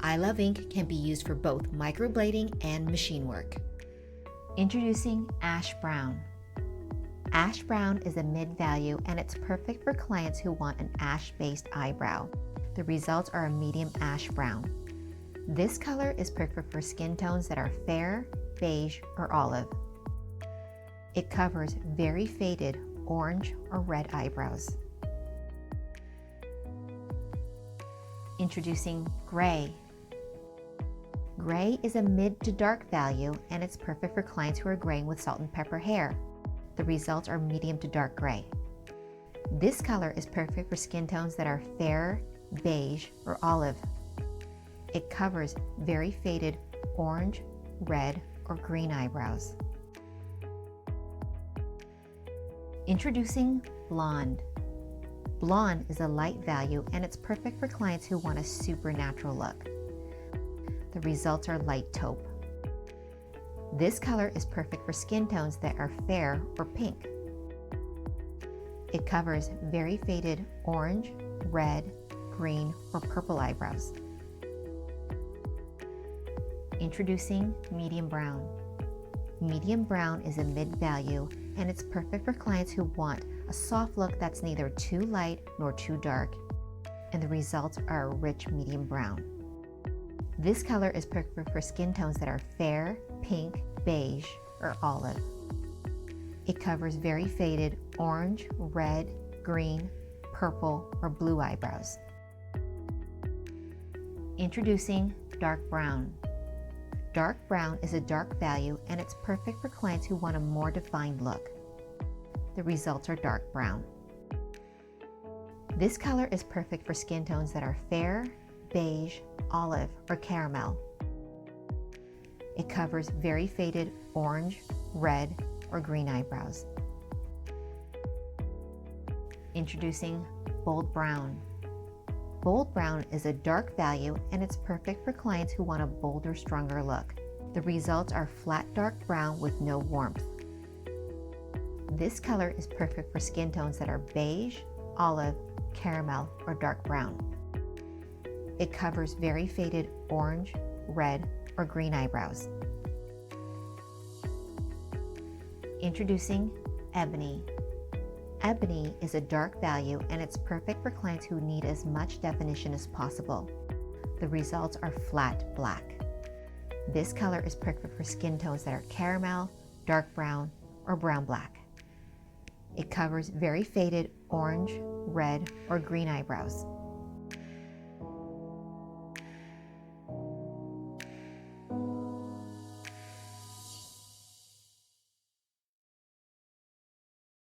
I Love Ink can be used for both microblading and machine work. Introducing Ash Brown. Ash Brown is a mid-value and it's perfect for clients who want an ash-based eyebrow. The results are a medium ash brown. This color is perfect for skin tones that are fair, beige, or olive. It covers very faded orange or red eyebrows. Introducing Gray. Gray is a mid to dark value and it's perfect for clients who are graying with salt and pepper hair. The results are medium to dark gray. This color is perfect for skin tones that are fair, beige, or olive. It covers very faded orange, red, or green eyebrows. Introducing Blonde. Blonde is a light value and it's perfect for clients who want a supernatural look. The results are light taupe. This color is perfect for skin tones that are fair or pink. It covers very faded orange, red, green, or purple eyebrows. Introducing Medium Brown. Medium brown is a mid-value and it's perfect for clients who want a soft look that's neither too light nor too dark, and the results are a rich medium brown. This color is perfect for skin tones that are fair, pink, beige, or olive. It covers very faded orange, red, green, purple, or blue eyebrows. Introducing Dark Brown. Dark brown is a dark value and it's perfect for clients who want a more defined look. The results are dark brown. This color is perfect for skin tones that are fair, beige, olive, or caramel. It covers very faded orange, red, or green eyebrows. Introducing Bold Brown. Bold brown is a dark value and it's perfect for clients who want a bolder, stronger look. The results are flat dark brown with no warmth. This color is perfect for skin tones that are beige, olive, caramel, or dark brown. It covers very faded orange, red, or green eyebrows. Introducing Ebony. Ebony is a dark value and it's perfect for clients who need as much definition as possible. The results are flat black. This color is perfect for skin tones that are caramel, dark brown, or brown black. It covers very faded orange, red, or green eyebrows.